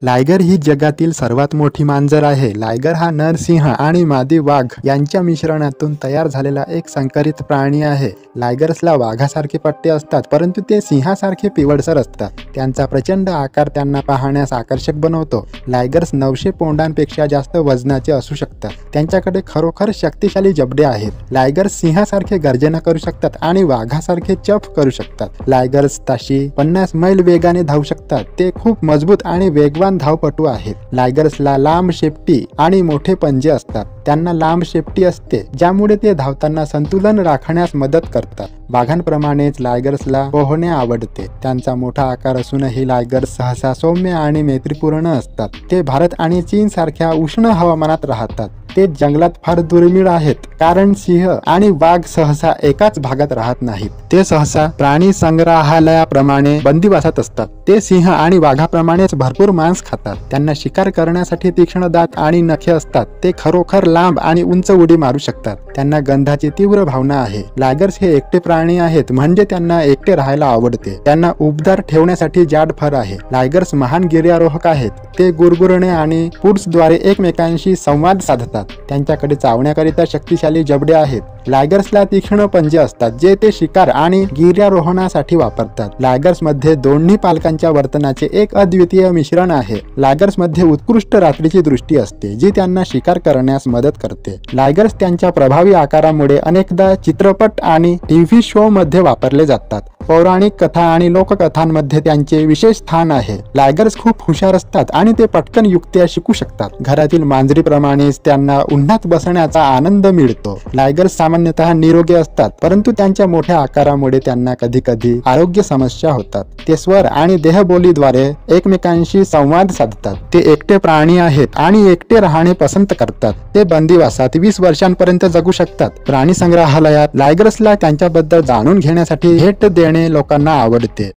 Liger ही जगातील सर्वात मोठी मांजर आहे। लायगर हा नर सिंह आणि मादी वाघ यांच्या मिश्रणातून तयार झालेला एक संकरित प्राणी आहे। लायगर्सला वाघासारखे पट्टे असतात, परंतु ते सिंहासारखे पिवळसर असतात। त्यांचा प्रचंड आकार त्यांना पाहण्यास आकर्षक बनवतो। लायगर्स 900 पौंडांपेक्षा जास्त वजनाचे असू शकतात। त्यांच्याकडे खरोखर शक्तिशाली जबडे आहेत। लायगर्स सिंहासारखे गर्जना करू शकतात आणि वाघासारखे चफ करू शकतात। लायगर्स ताशी 50 मैल वेगाने धावू शकतात। ते खूप मजबूत आणि वेगवान धावपटू आहेत। लायगर्सला लांब शेपटी आणि मोठे पंजे असतात। त्यांना लांब शेपटी असते, ज्यामुळे ते धावताना संतुलन राखण्यास मदत करतात। वाघांप्रमाणेच लायगर्सला पोहणे आवडते। त्यांचा मोठा आकार असूनही लायगर्स सहसा सौम्य आणि मैत्रीपूर्ण असतात। ते भारत आणि चीन सारख्या उष्ण हवामानात राहतात। ते जंगलात फार दुर्मिळ आहेत, कारण सिंह आणि वाघ सहसा एकाच भागात राहत नाहीत। ते सहसा प्राणी संग्रहालयाप्रमाणे बंदिवासात असतात। ते सिंह आणि वाघाप्रमाणेच भरपूर मांस खातात। त्यांना शिकार करण्यासाठी तीक्ष्ण दात आणि नखे असतात। ते खरोखर लांब आणि उंच उडी मारू शकतात। त्यांना गंधाची तीव्र भावना आहे। लायगर्स हे एकटे प्राणी आहेत, म्हणजे त्यांना एकटे राहायला आवडते। त्यांना उबदार ठेवण्यासाठी जाड फर आहे। लायगर्स महान गिर्यारोहक आहेत। ते गुरगुरणे आणि पुड्सद्वारे एकमेकांशी संवाद साधतात। त्यांच्याकडे चावण्याकरिता शक्तिशाली जबडे आहेत। लायगर्सला तीक्ष्ण पंजे असतात, जे ते शिकार आणि गिर्यारोहणासाठी वापरतात। लायगर्समध्ये दोन्ही पालकांच्या वर्तनाचे एक अद्वितीय मिश्रण आहे। लायगर्समध्ये उत्कृष्ट रात्रीची दृष्टी असते, जी त्यांना शिकार करण्यास मदत करते। लायगर्स त्यांच्या प्रभावी आकारामुळे अनेकदा चित्रपट आणि टीव्ही शो मध्ये वापरले जातात। पौराणिक कथा आणि लोककथांमध्ये त्यांचे विशेष स्थान आहे। लायगर्स खूप हुशार असतात आणि ते पटकन युक्त्या शिकू शकतात। घरातील मांजरीप्रमाणेच त्यांना उन्हात बसण्याचा आनंद मिळतो। लायगर्स सामान्यतः निरोगी असतात, परंतु त्यांच्या मोठ्या आकारामुळे त्यांना कधीकधी आरोग्य समस्या होतात। ते स्वर आणि देहबोलीद्वारे एकमेकांशी संवाद साधतात। ते एकटे प्राणी आहेत आणि एकटे राहणे पसंत करतात। ते बंदिवासात 20 वर्षांपर्यंत जगू शकतात। प्राणी संग्रहालयात लायगर्सला त्यांच्याबद्दल जाणून घेण्यासाठी भेट देणे लोकांना आवडते।